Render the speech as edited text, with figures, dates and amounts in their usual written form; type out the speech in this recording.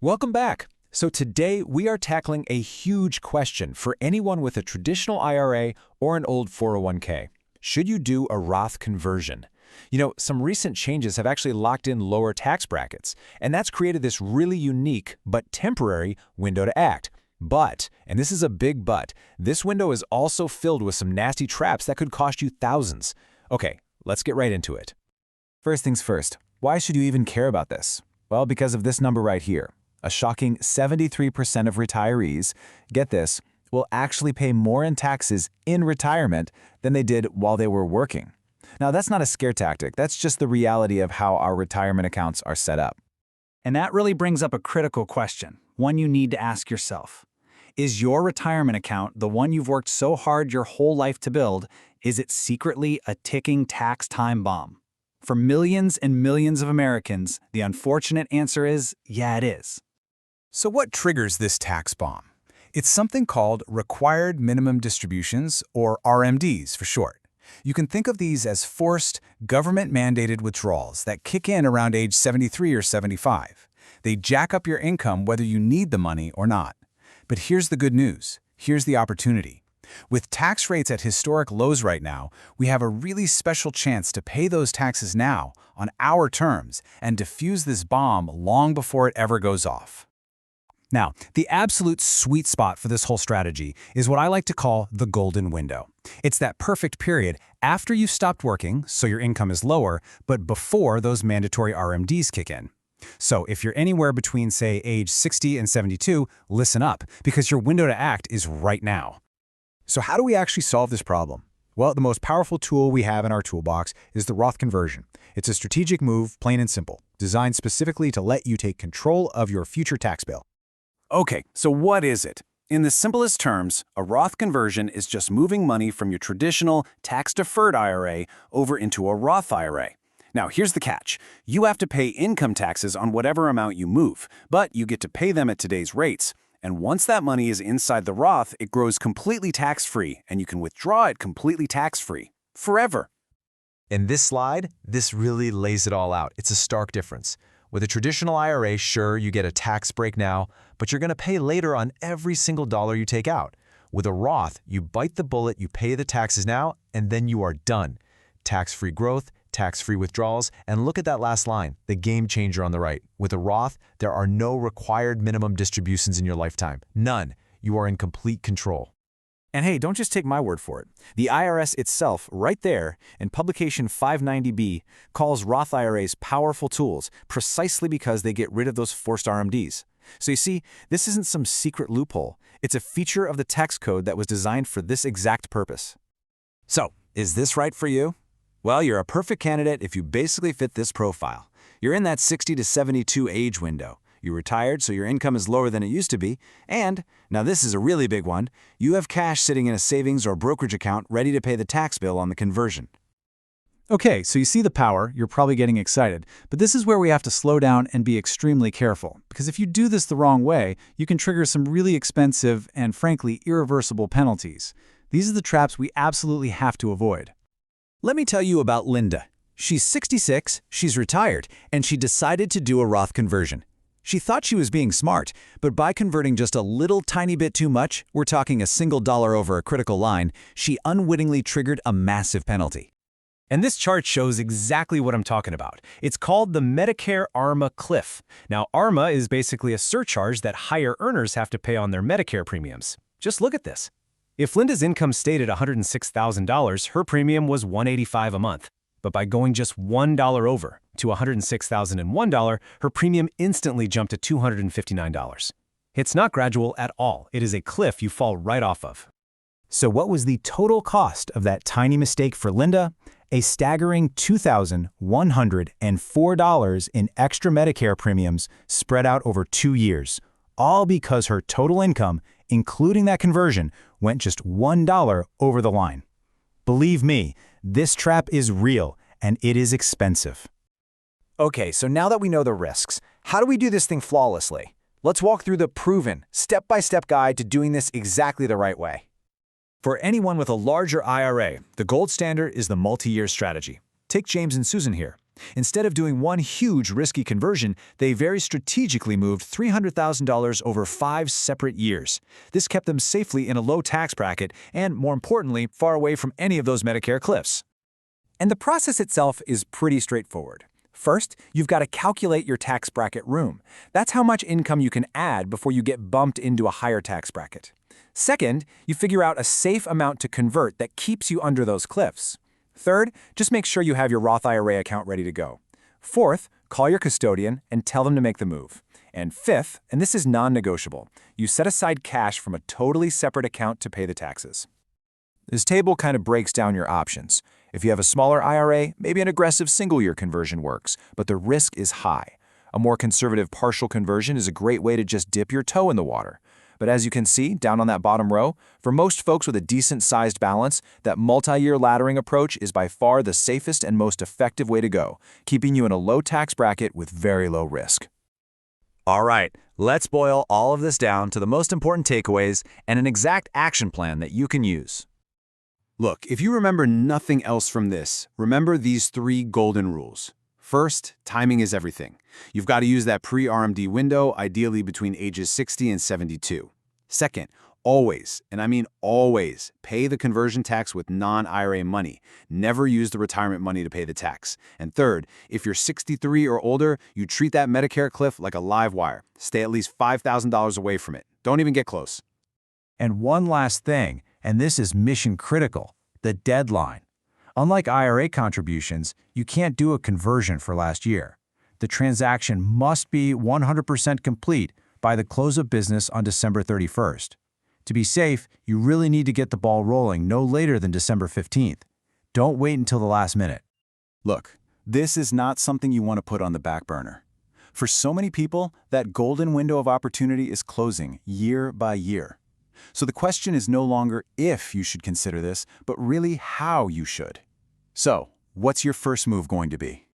Welcome back. So today we are tackling a huge question for anyone with a traditional IRA or an old 401k. Should you do a Roth conversion? Some recent changes have actually locked in lower tax brackets, and that's created this really unique but temporary window to act. But, and this is a big but, this window is also filled with some nasty traps that could cost you thousands. Okay, let's get right into it. First things first, why should you even care about this? Well, because of this number right here. A shocking 73% of retirees, get this, will actually pay more in taxes in retirement than they did while they were working. Now, that's not a scare tactic. That's just the reality of how our retirement accounts are set up. And that really brings up a critical question, one you need to ask yourself. Is your retirement account, the one you've worked so hard your whole life to build, is it secretly a ticking tax time bomb? For millions and millions of Americans, the unfortunate answer is, yeah, it is. So what triggers this tax bomb? It's something called Required Minimum Distributions, or RMDs for short. You can think of these as forced, government-mandated withdrawals that kick in around age 73 or 75. They jack up your income whether you need the money or not. But here's the good news. Here's the opportunity. With tax rates at historic lows right now, we have a really special chance to pay those taxes now, on our terms, and defuse this bomb long before it ever goes off. Now, the absolute sweet spot for this whole strategy is what I like to call the golden window. It's that perfect period after you've stopped working, so your income is lower, but before those mandatory RMDs kick in. So if you're anywhere between, say, age 60 and 72, listen up, because your window to act is right now. So how do we actually solve this problem? Well, the most powerful tool we have in our toolbox is the Roth Conversion. It's a strategic move, plain and simple, designed specifically to let you take control of your future tax bill. Okay, so what is it? In the simplest terms, a Roth conversion is just moving money from your traditional tax-deferred IRA over into a Roth IRA. Now, here's the catch. You have to pay income taxes on whatever amount you move, but you get to pay them at today's rates. And once that money is inside the Roth, it grows completely tax-free, and you can withdraw it completely tax-free. Forever. In this slide, this really lays it all out. It's a stark difference. With a traditional IRA, sure, you get a tax break now, but you're going to pay later on every single dollar you take out. With a Roth, you bite the bullet, you pay the taxes now, and then you are done. Tax-free growth, tax-free withdrawals, and look at that last line, the game changer on the right. With a Roth, there are no required minimum distributions in your lifetime. None. You are in complete control. And hey, don't just take my word for it. The IRS itself, right there, in Publication 590B, calls Roth IRAs powerful tools precisely because they get rid of those forced RMDs. So you see, this isn't some secret loophole. It's a feature of the tax code that was designed for this exact purpose. So, is this right for you? Well, you're a perfect candidate if you basically fit this profile. You're in that 60 to 72 age window. You're retired, so your income is lower than it used to be. And, now this is a really big one, you have cash sitting in a savings or brokerage account ready to pay the tax bill on the conversion. Okay, so you see the power, you're probably getting excited, but this is where we have to slow down and be extremely careful, because if you do this the wrong way, you can trigger some really expensive and, frankly, irreversible penalties. These are the traps we absolutely have to avoid. Let me tell you about Linda. She's 66, she's retired, and she decided to do a Roth conversion. She thought she was being smart, but by converting just a little tiny bit too much, we're talking a single dollar over a critical line, she unwittingly triggered a massive penalty. And this chart shows exactly what I'm talking about. It's called the Medicare IRMAA cliff. Now, IRMAA is basically a surcharge that higher earners have to pay on their Medicare premiums. Just look at this. If Linda's income stayed at $106,000, her premium was $185 a month. But by going just $1 over to $106,001, her premium instantly jumped to $259. It's not gradual at all. It is a cliff you fall right off of. So what was the total cost of that tiny mistake for Linda? A staggering $2,104 in extra Medicare premiums spread out over 2 years, all because her total income, including that conversion, went just $1 over the line. Believe me, this trap is real, and it is expensive. Okay, so now that we know the risks, how do we do this thing flawlessly? Let's walk through the proven, step-by-step guide to doing this exactly the right way. For anyone with a larger IRA, the gold standard is the multi-year strategy. Take James and Susan here. Instead of doing one huge risky conversion, they very strategically moved $300,000 over 5 separate years. This kept them safely in a low tax bracket and, more importantly, far away from any of those Medicare cliffs. And the process itself is pretty straightforward. First, you've got to calculate your tax bracket room. That's how much income you can add before you get bumped into a higher tax bracket. Second, you figure out a safe amount to convert that keeps you under those cliffs. Third, just make sure you have your Roth IRA account ready to go. Fourth, call your custodian and tell them to make the move. And fifth, and this is non-negotiable, you set aside cash from a totally separate account to pay the taxes. This table kind of breaks down your options. If you have a smaller IRA, maybe an aggressive single-year conversion works, but the risk is high. A more conservative partial conversion is a great way to just dip your toe in the water. But as you can see, down on that bottom row, for most folks with a decent-sized balance, that multi-year laddering approach is by far the safest and most effective way to go, keeping you in a low tax bracket with very low risk. All right, let's boil all of this down to the most important takeaways and an exact action plan that you can use. Look, if you remember nothing else from this, remember these 3 golden rules. First, timing is everything. You've got to use that pre-RMD window, ideally between ages 60 and 72. Second, always, and I mean always, pay the conversion tax with non-IRA money. Never use the retirement money to pay the tax. And third, if you're 63 or older, you treat that Medicare cliff like a live wire. Stay at least $5,000 away from it. Don't even get close. And one last thing, and this is mission critical, the deadline. Unlike IRA contributions, you can't do a conversion for last year. The transaction must be 100% complete by the close of business on December 31st. To be safe, you really need to get the ball rolling no later than December 15th. Don't wait until the last minute. Look, this is not something you want to put on the back burner. For so many people, that golden window of opportunity is closing year by year. So the question is no longer if you should consider this, but really how you should. So, what's your first move going to be?